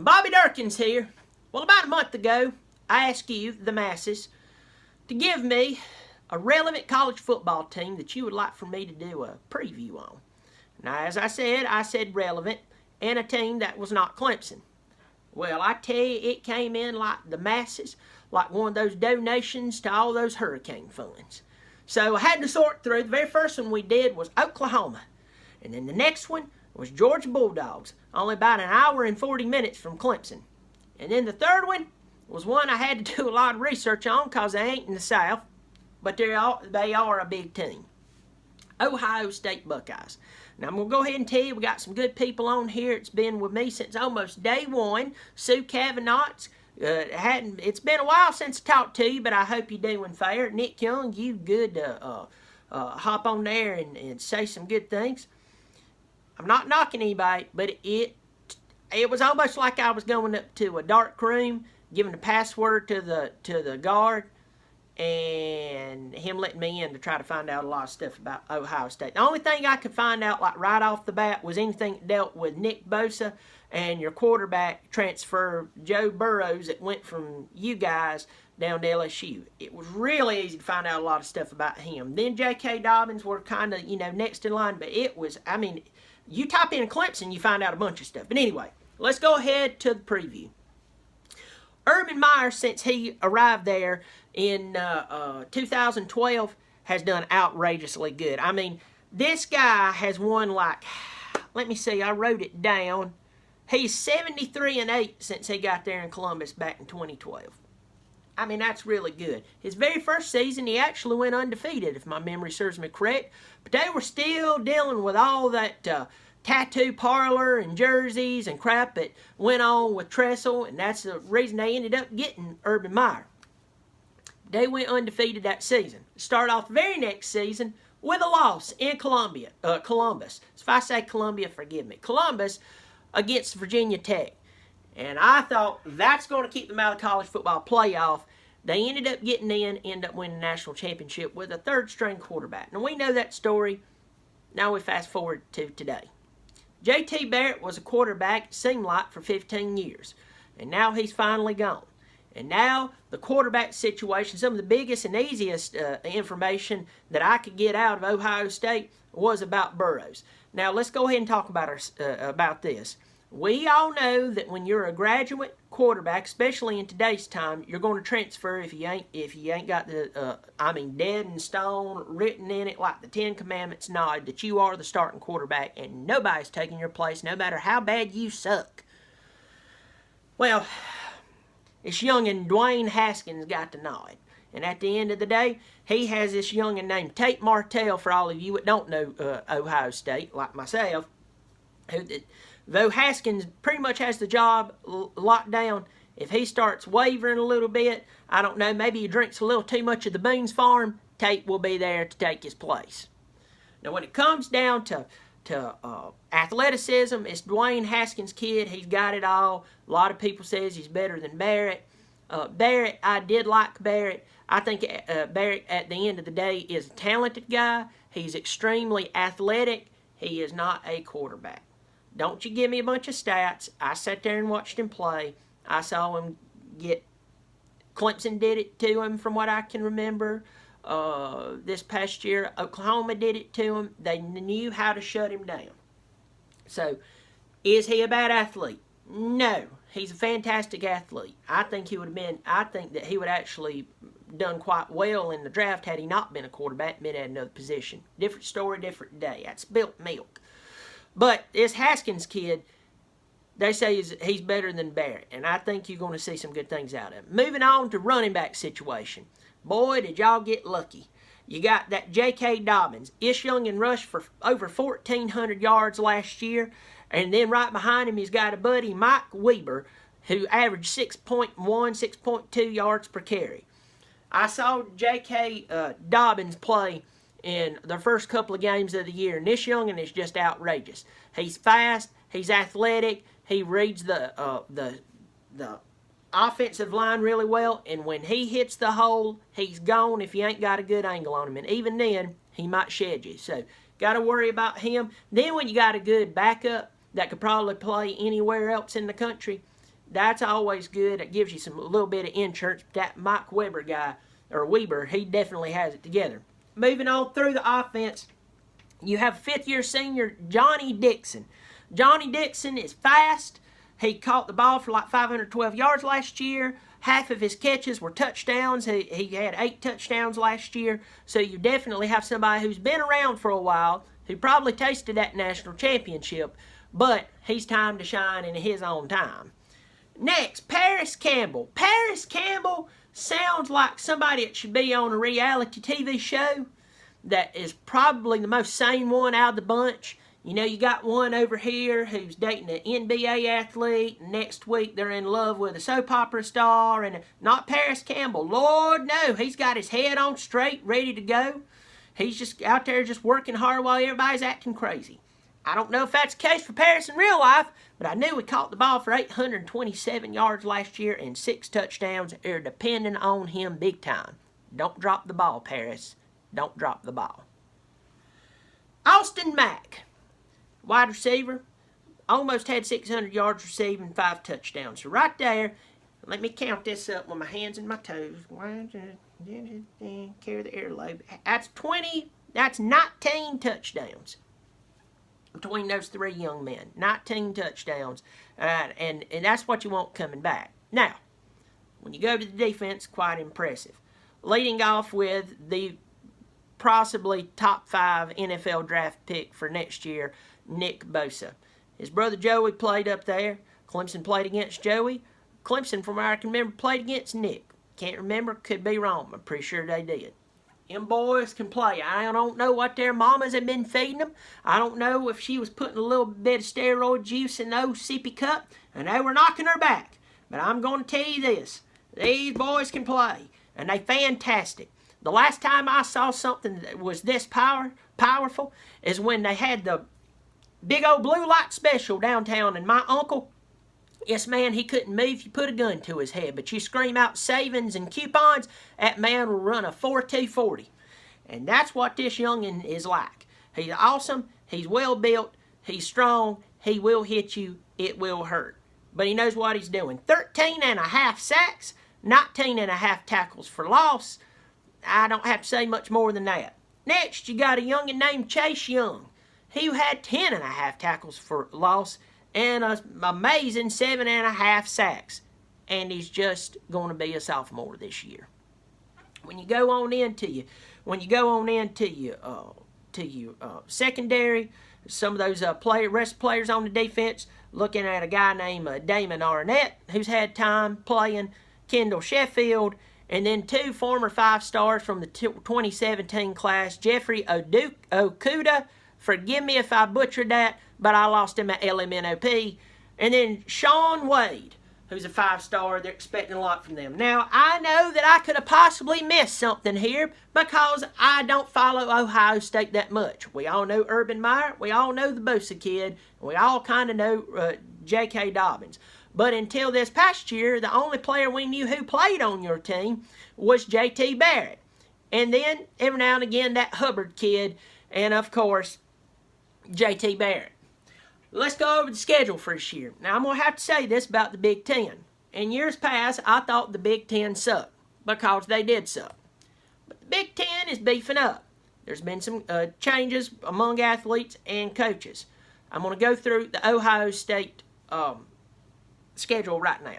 Bobby Durkins here. Well, about a month ago, I asked you, the masses, to give me a relevant college football team that you would like for me to do a preview on. Now, as I said relevant, and a team that was not Clemson. Well, I tell you, it came in like the masses, like one of those donations to all those hurricane funds. So I had to sort through. The very first one we did was Oklahoma. And then the next one was Georgia Bulldogs, only about an hour and 40 minutes from Clemson. And then the third one was one I had to do a lot of research on because they ain't in the South, but they are a big team. Ohio State Buckeyes. Now, I'm going to go ahead and tell you, we got some good people on here. It's been with me since almost day one. Sue Kavanaugh's. It's been a while since I talked to you, but I hope you're doing fair. Nick Young, you good to hop on there and say some good things. I'm not knocking anybody, but it was almost like I was going up to a dark room, giving the password to the guard, and him letting me in to try to find out a lot of stuff about Ohio State. The only thing I could find out like right off the bat was anything that dealt with Nick Bosa and your quarterback transfer, Joe Burrows, that went from you guys down to LSU. It was really easy to find out a lot of stuff about him. Then J.K. Dobbins were kind of, next in line, but it was, you type in Clemson, you find out a bunch of stuff. But anyway, let's go ahead to the preview. Urban Meyer, since he arrived there in 2012, has done outrageously good. This guy has won let me see, I wrote it down. He's 73-8 since he got there in Columbus back in 2012. That's really good. His very first season, he actually went undefeated, if my memory serves me correct. But they were still dealing with all that tattoo parlor and jerseys and crap that went on with Tressel, and that's the reason they ended up getting Urban Meyer. They went undefeated that season. Start off the very next season with a loss in Columbus. If I say Columbia, forgive me. Columbus against Virginia Tech. And I thought that's going to keep them out of the college football playoff. They ended up getting in, ended up winning the national championship with a third-string quarterback. Now, we know that story. Now we fast forward to today. J.T. Barrett was a quarterback, it seemed like, for 15 years. And now he's finally gone. And now the quarterback situation, some of the biggest and easiest information that I could get out of Ohio State was about Burrows. Now, let's go ahead and talk about this. We all know that when you're a graduate quarterback, especially in today's time, you're going to transfer if you ain't got the dead in stone written in it like the Ten Commandments nod that you are the starting quarterback and nobody's taking your place no matter how bad you suck. Well, this youngin' Dwayne Haskins got the nod. And at the end of the day, he has this youngin' named Tate Martell, for all of you that don't know Ohio State, like myself, though Haskins pretty much has the job locked down. If he starts wavering a little bit, I don't know, maybe he drinks a little too much of the beans for him, Tate will be there to take his place. Now, when it comes down to athleticism, it's Dwayne Haskins' kid. He's got it all. A lot of people says he's better than Barrett. I did like Barrett. I think Barrett, at the end of the day, is a talented guy. He's extremely athletic. He is not a quarterback. Don't you give me a bunch of stats. I sat there and watched him play. I saw him get... Clemson did it to him from what I can remember. This past year, Oklahoma did it to him. They knew how to shut him down. So, is he a bad athlete? No. He's a fantastic athlete. I think that he would actually done quite well in the draft had he not been a quarterback, been at another position. Different story, different day. That's spilt milk. But this Haskins kid, they say he's better than Barrett, and I think you're going to see some good things out of him. Moving on to running back situation. Boy, did y'all get lucky. You got that J.K. Dobbins. Ish Youngin rushed for over 1,400 yards last year, and then right behind him he's got a buddy, Mike Weber, who averaged 6.1, 6.2 yards per carry. I saw J.K. Dobbins play in the first couple of games of the year, and this youngin is just outrageous. He's fast, he's athletic, he reads the offensive line really well, and when he hits the hole, he's gone if you ain't got a good angle on him, and even then, he might shed you. So, got to worry about him. Then when you got a good backup that could probably play anywhere else in the country, That's always good. It gives you a little bit of insurance. That Mike Weber guy, or Weber, he definitely has it together. Moving on through the offense, you have fifth-year senior Johnny Dixon. Johnny Dixon is fast. He caught the ball for like 512 yards last year. Half of his catches were touchdowns. He had 8 touchdowns last year. So you definitely have somebody who's been around for a while, who probably tasted that national championship, but he's time to shine in his own time. Next, Paris Campbell. Paris Campbell sounds like somebody that should be on a reality TV show that is probably the most sane one out of the bunch. You know, you got one over here who's dating an NBA athlete. Next week, they're in love with a soap opera star. And not Paris Campbell. Lord, no. He's got his head on straight, ready to go. He's just out there just working hard while everybody's acting crazy. I don't know if that's the case for Paris in real life, but I knew he caught the ball for 827 yards last year and 6 touchdowns. They're depending on him big time. Don't drop the ball, Paris. Don't drop the ball. Austin Mack, wide receiver, almost had 600 yards receiving, 5 touchdowns. So right there, let me count this up with my hands and my toes. Carry the airload. That's 19 touchdowns between those 3 young men. 19 touchdowns. And that's what you want coming back. Now, when you go to the defense, quite impressive. Leading off with the possibly top 5 NFL draft pick for next year, Nick Bosa. His brother Joey played up there. Clemson played against Joey. Clemson, from what I can remember, played against Nick. Can't remember, could be wrong. I'm pretty sure they did. Them boys can play. I don't know what their mamas have been feeding them. I don't know if she was putting a little bit of steroid juice in the old sippy cup and they were knocking her back. But I'm going to tell you this. These boys can play, and they fantastic. The last time I saw something that was this powerful is when they had the big old blue light special downtown, and my uncle, yes, man, he couldn't move if you put a gun to his head, but you scream out savings and coupons, that man will run a 4.240. And that's what this youngin' is like. He's awesome, he's well built, he's strong, he will hit you, it will hurt. But he knows what he's doing. 13.5 sacks, 19.5 tackles for loss. I don't have to say much more than that. Next, you got a youngin' named Chase Young. He had 10.5 tackles for loss and an amazing 7.5 sacks. And he's just going to be a sophomore this year. When you go on into your secondary, some of those rest players on the defense, looking at a guy named Damon Arnett, who's had time playing, Kendall Sheffield, and then 2 former 5-stars from the 2017 class, Jeffrey Okuda. Forgive me if I butchered that, but I lost him at LMNOP. And then Sean Wade, who's a 5-star. They're expecting a lot from them. Now, I know that I could have possibly missed something here because I don't follow Ohio State that much. We all know Urban Meyer. We all know the Bosa kid. And we all kind of know J.K. Dobbins. But until this past year, the only player we knew who played on your team was J.T. Barrett. And then, every now and again, that Hubbard kid. And, of course, J.T. Barrett. Let's go over the schedule for this year. Now, I'm going to have to say this about the Big Ten. In years past, I thought the Big Ten sucked because they did suck. But the Big Ten is beefing up. There's been some changes among athletes and coaches. I'm going to go through the Ohio State schedule right now.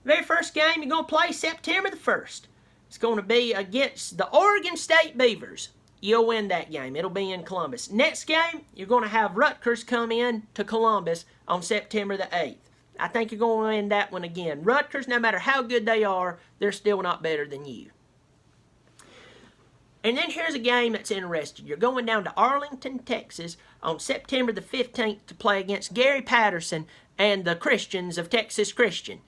Very first game you're going to play September the 1st. It's going to be against the Oregon State Beavers. You'll win that game. It'll be in Columbus. Next game, you're going to have Rutgers come in to Columbus on September the 8th. I think you're going to win that one again. Rutgers, no matter how good they are, they're still not better than you. And then here's a game that's interesting. You're going down to Arlington, Texas on September the 15th to play against Gary Patterson and the Christians of Texas Christian.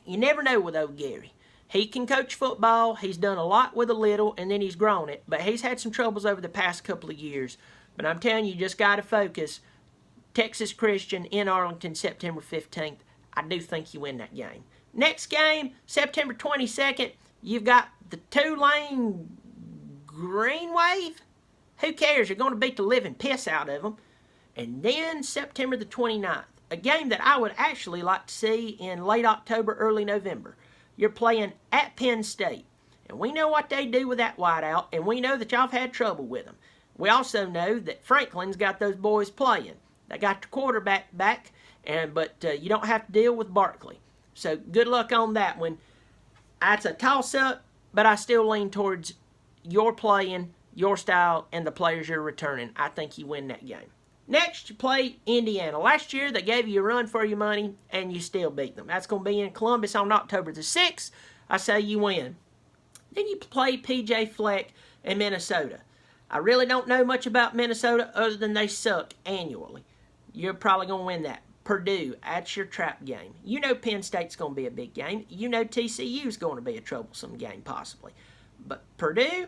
You never know with old Gary. He can coach football. He's done a lot with a little, and then he's grown it. But he's had some troubles over the past couple of years. But I'm telling you, just got to focus. Texas Christian in Arlington, September 15th. I do think you win that game. Next game, September 22nd, you've got the Tulane Green Wave. Who cares? You're going to beat the living piss out of them. And then September the 29th, a game that I would actually like to see in late October, early November. You're playing at Penn State. And we know what they do with that wideout, and we know that y'all have had trouble with them. We also know that Franklin's got those boys playing. They got the quarterback back, but you don't have to deal with Barkley. So good luck on that one. That's a toss-up, but I still lean towards your playing, your style, and the players you're returning. I think you win that game. Next, you play Indiana. Last year, they gave you a run for your money, and you still beat them. That's going to be in Columbus on October the 6th. I say you win. Then you play P.J. Fleck in Minnesota. I really don't know much about Minnesota other than they suck annually. You're probably going to win that. Purdue, that's your trap game. You know Penn State's going to be a big game. You know TCU's going to be a troublesome game possibly. But Purdue,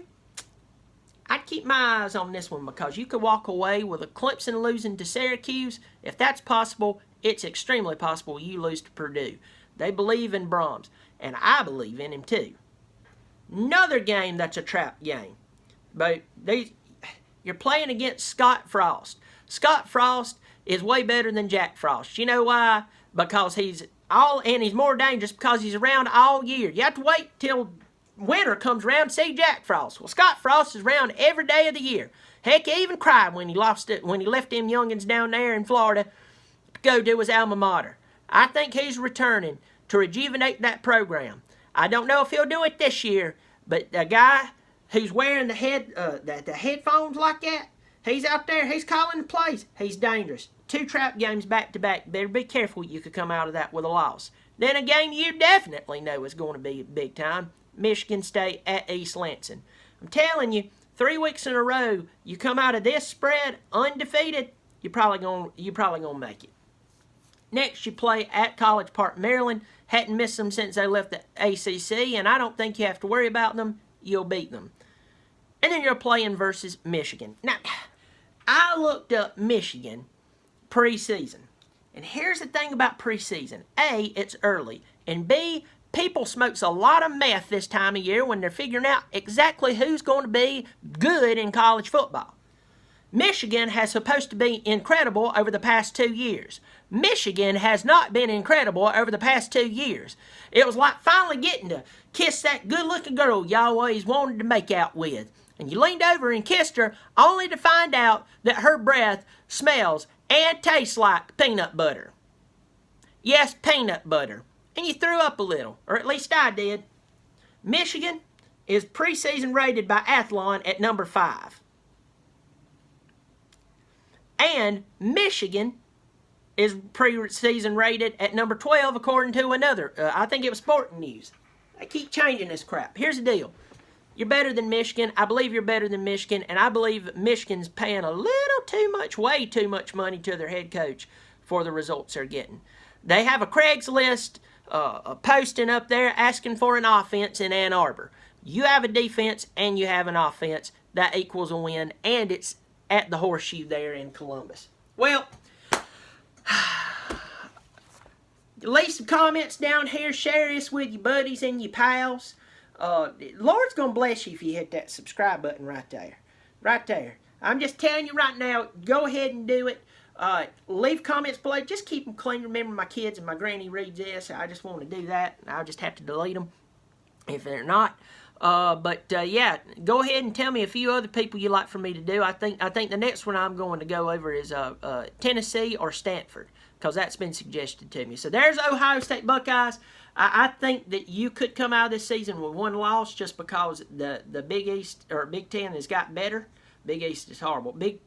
I'd keep my eyes on this one because you could walk away with a Clemson losing to Syracuse. If that's possible, it's extremely possible you lose to Purdue. They believe in Brahms, and I believe in him too. Another game that's a trap game. But you're playing against Scott Frost. Scott Frost is way better than Jack Frost. You know why? Because he's more dangerous because he's around all year. You have to wait till winter comes around to see Jack Frost. Well, Scott Frost is around every day of the year. Heck, he even cried when he left them youngins down there in Florida to go do his alma mater. I think he's returning to rejuvenate that program. I don't know if he'll do it this year, but the guy who's wearing the headphones like that, he's out there, he's calling the plays. He's dangerous. 2 trap games back-to-back. Better be careful you could come out of that with a loss. Then a game you definitely know is going to be big time. Michigan State at East Lansing. I'm telling you, 3 weeks in a row, you come out of this spread undefeated, you're probably gonna make it. Next, you play at College Park, Maryland. Hadn't missed them since they left the ACC, and I don't think you have to worry about them. You'll beat them. And then you're playing versus Michigan. Now, I looked up Michigan preseason. And here's the thing about preseason. A, it's early. And B, people smokes a lot of meth this time of year when they're figuring out exactly who's going to be good in college football. Michigan has supposed to be incredible over the past 2 years. Michigan has not been incredible over the past 2 years. It was like finally getting to kiss that good-looking girl you always wanted to make out with. And you leaned over and kissed her only to find out that her breath smells and tastes like peanut butter. Yes, peanut butter. And you threw up a little, or at least I did. Michigan is preseason rated by Athlon at number 5. And Michigan is preseason rated at number 12 according to another. I think it was Sporting News. They keep changing this crap. Here's the deal. You're better than Michigan. I believe you're better than Michigan. And I believe Michigan's paying a little too much, way too much money to their head coach for the results they're getting. They have a Craigslist posting up there asking for an offense in Ann Arbor. You have a defense and you have an offense. That equals a win. And it's at the Horseshoe there in Columbus. Well, leave some comments down here. Share this with your buddies and your pals. Lord's going to bless you if you hit that subscribe button right there. Right there. I'm just telling you right now, go ahead and do it. Leave comments below. Just keep them clean. Remember, my kids and my granny reads this. I just want to do that. I'll just have to delete them if they're not. Yeah, go ahead and tell me a few other people you'd like for me to do. I think the next one I'm going to go over is Tennessee or Stanford, because that's been suggested to me. So there's Ohio State Buckeyes. I think that you could come out of this season with 1 loss just because the Big East or Big Ten has got better. Big East is horrible. Big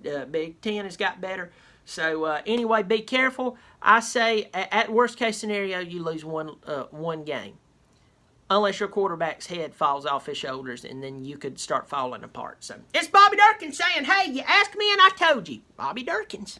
Ten has got better. So anyway, be careful. I say at worst case scenario, you lose one game. Unless your quarterback's head falls off his shoulders, and then you could start falling apart. So it's Bobby Durkins saying, hey, you asked me and I told you. Bobby Durkins.